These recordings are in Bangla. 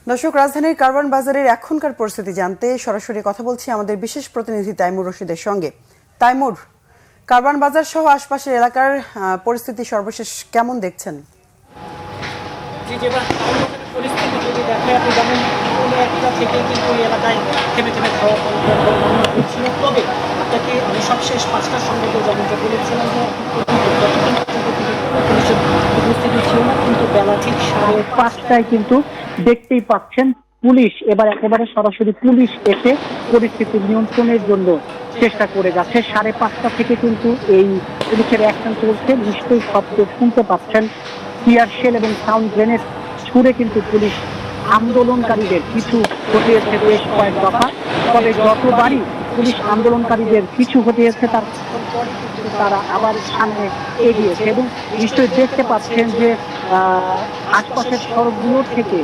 দর্শক, রাজধানীর কারওয়ান বাজারের এখনকার পরিস্থিতি জানতে সরাসরি কথা বলছি আমাদের বিশেষ প্রতিনিধি তাইমুর রশিদের সঙ্গে। তাইমুর, কারওয়ান বাজার সহ আশপাশের এলাকার পরিস্থিতি সর্বশেষ কেমন দেখছেন? পরিস্থিতি যদি দেখে আপনি যেমন একটা থেকে কিন্তু এই এলাকায় থেমে থেমে খাওয়া হচ্ছিল। তবে আপনাকে আমি সবশেষ 5টার সঙ্গে যেমনটা বলেছিলাম যে পুলিশের উপস্থিতি ছিল না, কিন্তু বেলা ঠিক 5:30টায় কিন্তু দেখতেই পাচ্ছেন পুলিশ এবার একেবারে সরাসরি পুলিশ এসে পরিস্থিতি নিয়ন্ত্রণের জন্য চেষ্টা করে যাচ্ছে। 5:30টা থেকে কিন্তু এই পুলিশের অ্যাকশন চলছে। নিশ্চয়ই শব্দ শুনতে পাচ্ছেন, টিয়ার শেল এবং সাউন্ড গ্রেনেড ছুড়ে কিন্তু পুলিশ আন্দোলনকারীদের কিছু ঘটিয়েছে বেশ কয়েক দফা। তবে যতবারই পুলিশ আন্দোলনকারীদের কিছু ঘটিয়েছে তারা আবার সামনে এগিয়েছে এবং নিশ্চয়ই দেখতে পাচ্ছেন যে আশপাশের সড়কগুলো থেকে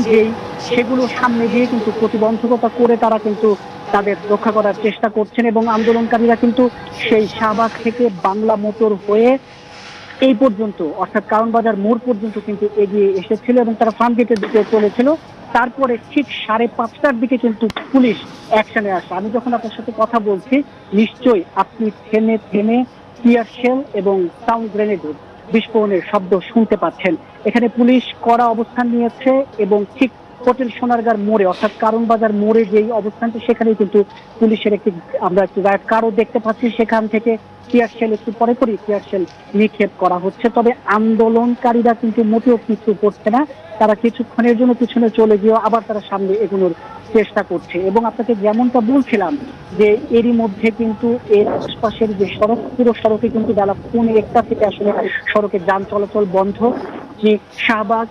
যেই সেগুলোর সামনে দিয়ে কিন্তু প্রতিবন্ধকতা করে তারা কিন্তু তাদের রক্ষা করার চেষ্টা করছেন এবং আন্দোলনকারীরা কিন্তু সেই শাহবাগ থেকে বাংলা মোটর হয়ে এই পর্যন্ত অর্থাৎ কারওয়ান বাজার মোড় পর্যন্ত কিন্তু এগিয়ে এসেছিল এবং তারা ফার্ম গেটের দিকে চলেছিল। তারপরে ঠিক 5:30টার দিকে কিন্তু পুলিশ অ্যাকশনে আসে। আমি যখন আপনার সাথে কথা বলছি, নিশ্চয়ই আপনি থেমে থেমে টিয়ার শেল এবং সাউন্ড গ্রেনেডের বিস্ফোরণের শব্দ শুনতে পাচ্ছেন। এখানে পুলিশ কড়া অবস্থান নিয়েছে এবং ঠিক হোটেল সোনারগাঁর মোড়ে অর্থাৎ কারওয়ান বাজার মোড়ে যেই অবস্থানটি, সেখানে কিন্তু পুলিশের আমরা একটি গায়েড কারও দেখতে পাচ্ছি। সেখান থেকে টিয়ার শেল একটু পরে টিয়ার শেল নিক্ষেপ করা হচ্ছে। তবে আন্দোলনকারীরা কিন্তু মোটেও পিছু করছে না। তারা কিছুক্ষণের জন্য পিছনে চলে গিয়ে আবার তারা সামনে এগোনোর চেষ্টা করছে এবং আপনাকে যেমনটা বলছিলাম যে এরই মধ্যে কিন্তু এর আশপাশের যে সড়ক, পুরো সড়কে কিন্তু বেলা 1:45 থেকে আসলে সড়কের যান চলাচল বন্ধ। যে শাহবাগ,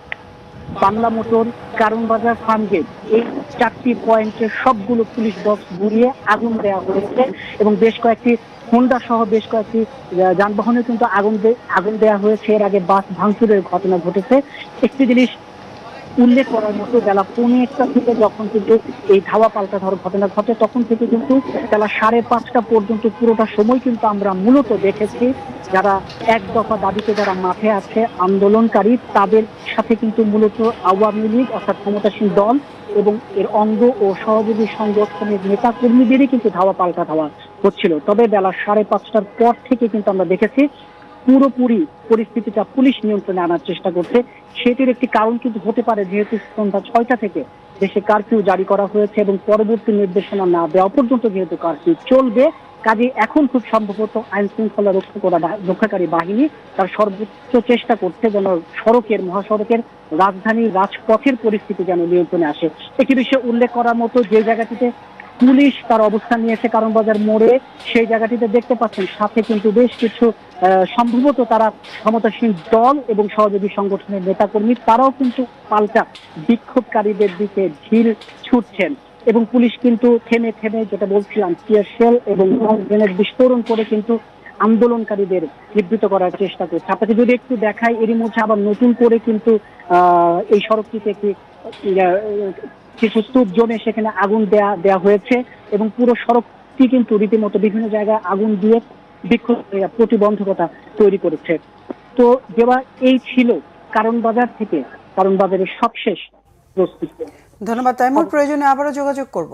বাংলা মোটর, কারওয়ান বাজার, ফার্ম গেট, এই 4টি পয়েন্টে সবগুলো পুলিশ বক্স ঘুরিয়ে আগুন দেওয়া হয়েছে এবং বেশ কয়েকটি হোন্ডা সহ বেশ কয়েকটি যানবাহনে কিন্তু আগুন দেওয়া হয়েছে। এর আগে বাস ভাঙচুরের ঘটনা ঘটেছে। একটি জিনিস উল্লেখ করার মতো, বেলা 1:45 থেকে যখন কিন্তু এই ধাওয়া পাল্টা ধাওয়ার ঘটনা ঘটে, তখন থেকে কিন্তু বেলা 5:30টা পর্যন্ত পুরোটা সময় কিন্তু আমরা মূলত দেখেছি যারা এক দফা দাবিতে যারা মাঠে আছে আন্দোলনকারী, তাদের সাথে কিন্তু মূলত আওয়ামী লীগ অর্থাৎ ক্ষমতাসীন দল এবং এর অঙ্গ ও সহযোগী সংগঠনের নেতা কর্মীদেরই কিন্তু ধাওয়া পাল্টা ধাওয়া হচ্ছিল। তবে বেলা 5:30টার পর থেকে কিন্তু আমরা দেখেছি পুরোপুরি পরিস্থিতিটা পুলিশ নিয়ন্ত্রণে আনার চেষ্টা করছে। সেটির একটি কারণ কিন্তু হতে পারে, যেহেতু সন্ধ্যা 6টা থেকে দেশে কারফিউ জারি করা হয়েছে এবং পরবর্তী নির্দেশনা না দেওয়া পর্যন্ত যেহেতু কারফিউ চলবে, কাজে এখন খুব সম্ভবত আইন শৃঙ্খলা রক্ষাকারী বাহিনী তার সর্বোচ্চ চেষ্টা করছে যেন মহাসড়কের রাজধানীর রাজপথের পরিস্থিতি যেন নিয়ন্ত্রণে আসে। একটি বিষয় উল্লেখ করার মতো, যে জায়গাটিতে পুলিশ তার অবস্থান নিয়েছে কারওয়ান বাজার মোড়ে, সেই জায়গাটিতে দেখতে পাচ্ছেন সাথে কিন্তু বেশ কিছু সম্ভবত তারা ক্ষমতাসীন দল এবং সহযোগী সংগঠনের নেতাকর্মী, তারাও কিন্তু পাল্টা বিক্ষোভকারীদের দিকে ঢিল ছুটছেন এবং পুলিশ কিন্তু থেমে থেমে, যেটা বলছিলাম, টিয়ার শেল এবং গ্রেনেড বিস্ফোরণ করে কিন্তু আন্দোলনকারীদের নিবৃত করার চেষ্টা করছে। আপনাকে যদি একটু দেখাই, এরই মধ্যে আবার নতুন করে কিন্তু এই সড়কটিতে কিছু স্তূপ জমে সেখানে আগুন দেয়া হয়েছে এবং পুরো সড়কটি কিন্তু রীতিমতো বিভিন্ন জায়গায় আগুন দিয়ে বিক্ষোভ প্রতিবন্ধকতা তৈরি করেছে। তো যেবা এই ছিল কারওয়ান বাজার থেকে কারওয়ান বাজারের সবশেষ প্রস্তুতি। ধন্যবাদ তাইমুর, প্রয়োজনে আবারও যোগাযোগ করব।